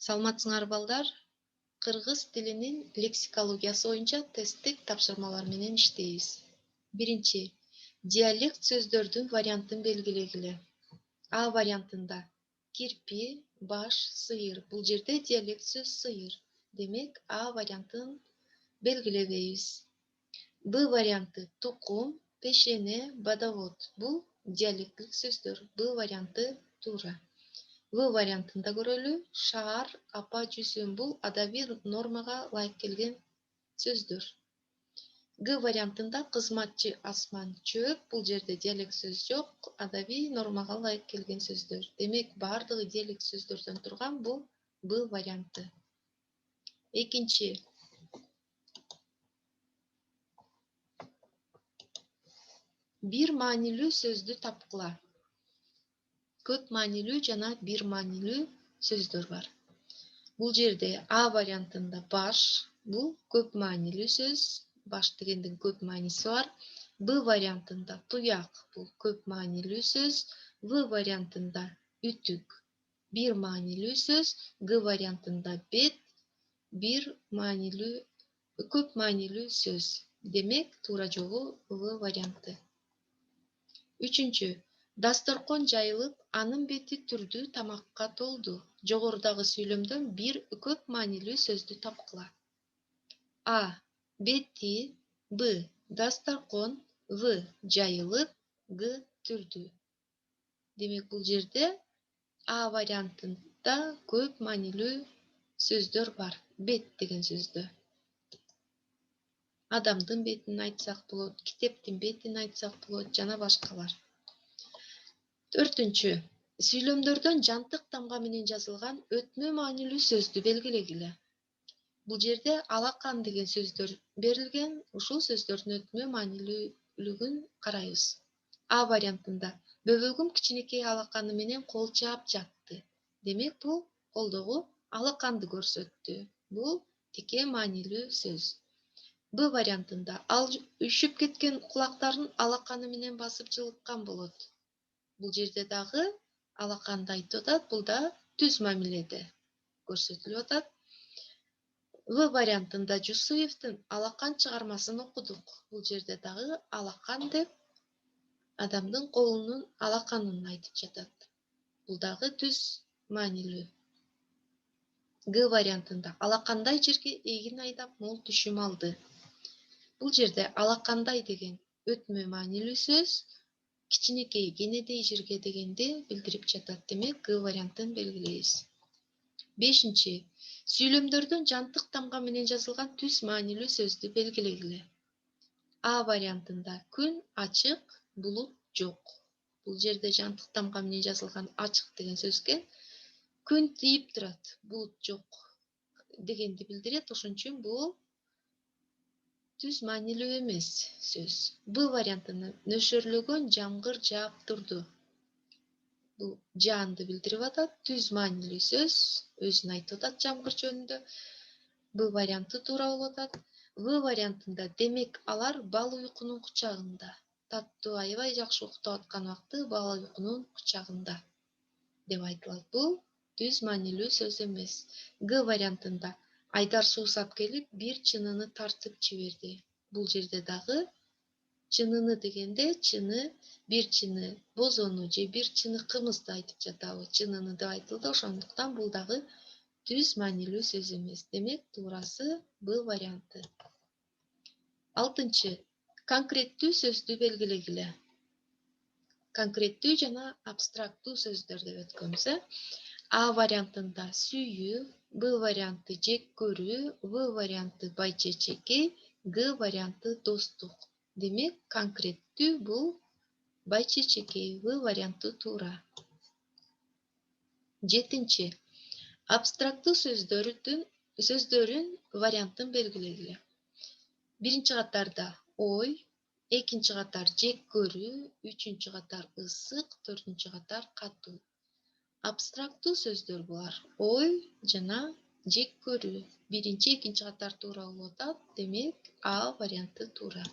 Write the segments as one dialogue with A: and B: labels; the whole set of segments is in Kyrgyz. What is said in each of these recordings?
A: Саламатсыңар балдар. Кыргыз тилинин лексикологиясы боюнча тесттик тапшырмалар менен иштейбиз. Биринчи, диалект сөздөрдүн вариантын белгилегиле. А вариантында кирпи, баш, сыйыр. Бул жерде диалект сөз сыйыр. Демек, А вариантын белгилебейбиз. Б варианты тукум, пешене, бодовод. Бул диалекттик сөздөр. Б варианты туура. В вариантында көрөлү, шаар, апа, жүзүм. Бул адабий нормага ылайык келген сөздөр. Г вариантында кызматчы, асман, чөп. Бул жерде диалект сөз жок, адабий нормага ылайык келген сөздөр. Демек, бардыгы диалект сөздөрдөн турган бул Б варианты. Экинчи. Бир маанилүү сөздү тапкыла. Көп маанилүү жана бир маанилүү сөздөр бар. Бул жерде А вариантында баш, бул көп маанилүү сөз, баш дегендин көп мааниси бар. Б вариантында туяк, бул көп маанилүү сөз. В вариантында үтүк, бир маанилүү сөз. Г вариантында бет, көп маанилүү сөз. Демек, туура жолу В варианты. Үчүнчү. Дасторкон жайылып, анын бети түрдүү тамакка толду. Жогорудагы сүйлөмдөн бир көп маанилүү сөздү тапкыла. А. Бети. Б. Дасторкон. В. Жайылып. Г. Түрдүү. Демек, бул жерде А вариантында көп маанилүү сөздөр бар. Бет деген сөздө. Адамдын бетин айтсак болот, китептин бетин айтсак болот, жана башкалар. Төртүнчү. Сүйлөмдөрдөн жантык тамга менен жазылган өтмө маанилүү сөздү белгилегиле. Бул жерде алакан деген сөздөр берилген. Ушул сөздөрдүн өтмө маанилүүлүгүн карайбыз. А вариантында бөбөгүм кичинекей алаканы менен кол чаап жатты. Демек, бул колдогу алаканды көрсөттү. Бул тике маанилүү сөз. Б вариантында ал үшүп кеткен кулактарын алаканы менен басып жылыткан болот. Бул жерде дагы алаканды айтып атат, бул да түз мамиледе көрсөтүлүп атат. В вариантында Жусуевдин алакан чыгармасын окудук. Бул жерде дагы алакан деп адамдын колунун алаканын айтып жатат. Бул дагы түз маанилүү. Г вариантында алакандай жерге эгин айдап мол түшүм алды. Бул жерде алакандай деген өтмө маанилүү сөз, кичинекей кенедей жерге дегенди билдирип жатат. Демек, Г вариантын белгилейбиз. Бешинчи. Сүйлөмдөрдөн жантык тамга менен жазылган түз маанилүү сөздү белгилегиле. А вариантында күн ачык, булут жок. Бул жерде жантык тамга менен жазылган ачык деген сөзгө күн тийип турат, булут жок дегенди билдирет. Ошон үчүн бул түз маанилүү эмес сөз. Б вариантында нөшөрлөгөн жамгыр жаап турду. Бул жаанды билдирип атат, түз маанилүү сөз, өзүн айтып атат жамгыр жөнүндө. Б варианты туура болуп атат. В вариантында демек алар бал уйкунун кучагында. Таттуу аябай жакшы уктап аткан убакты бал уйкунун кучагында деп айтылат. Бул түз маанилүү сөз эмес. Г вариантында Айдар суусап келип, бир чыныны тартып жиберди. Бул жерде дагы чыныны дегенде чыны, бир чыны бозону же бир чыны кымызды айтып жатабы. Чыныны деп айтылды, ошондуктан бул дагы түз маанилүү сөз эмес. Демек, туурасы Б варианты. Алтынчы. Конкреттүү сөздү белгилегиле. Конкреттүү жана абстрактуу сөздөр деп өткөнбүз. А вариантында сүйүү, Б варианты жек көрүү, В варианты байчечекей, Г варианты достук. Демек, конкреттүү бул байчечекей, В варианты туура. Жетинчи. Абстрактуу сөздөрүн вариантын белгилегиле. Биринчи катарда ой, экинчи катар жек көрүү, үчүнчү катар ысык, төртүнчү катар катуу. Абстрактуу сөздөр булар. Ой жана жек көрүү. Биринчи, экинчи катар туура болуп атат. Демек, А варианты туура.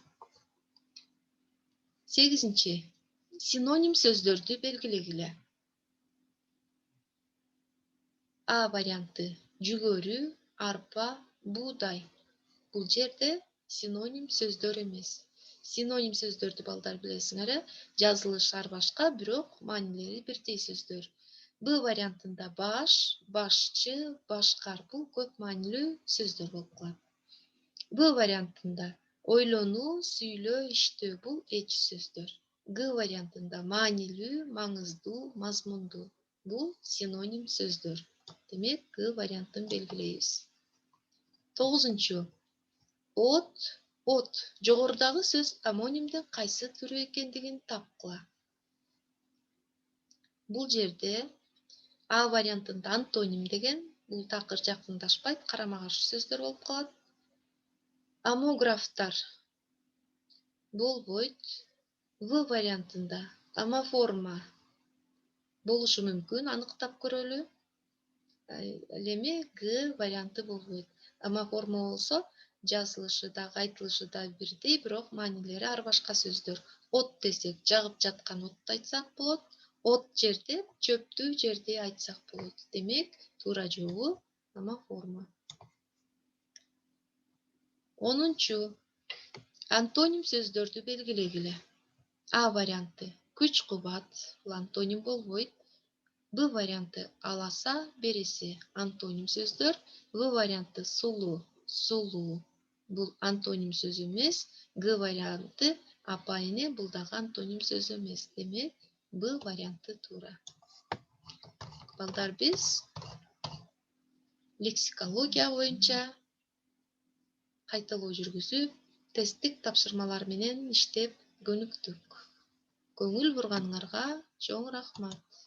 A: Сегизинчи. Синоним сөздөрдү белгилегиле. А варианты жүгөрү, арпа, буудай. Бул жерде синоним сөздөр эмес. Синоним сөздөрдү балдар билесиңер, жазылышы ар башка, бирок маанилери бирдей сөздөр. Б вариантында баш, башчы, башкар бул көп маанилүү сөздөр болуп калат. Б вариантында ойлонуу, сүйлөө, иштөө бул эч сөздөр. Г вариантында маанилүү, маңыздуу, мазмундуу бул синоним сөздөр. Демек, Г вариантын белгилейбиз. 9. От. Жогорудагы сөз амонимдин кайсы түрү экендигин тапкыла. Бул жерде А вариантында антоним деген, бул такыр жакындашпайт, карама-каршы сөздөр болуп калат. Амографтар болбойт. В вариантында амоформа болушу мүмкүн, аныктап көрөлү. Ал эми Г варианты болбойт. Амоформа болсо жазылышы дагы айтылышы да бирдей, бирок маанилери ар башка сөздөр. От десек жагып жаткан отту айтсак болот. От жер деп чөптү жерди айтсак болот. Демек, туура жообу амоформа. 10. Антоним сөздөрдү белгилегиле. А варианты күч кубат, бул антоним болбойт. Б варианты аласа, береси антоним сөздөр. В варианты сулуу бул антоним сөз эмес. Г варианты апа эне бул дагы антоним сөз эмес. Демек, Б варианты туура. Балдар, биз лексикология боюнча кайталоо жүргүзүп, тесттик тапшырмалар менен иштеп көнүктүк. Көңүл бурганыңарга чоң рахмат.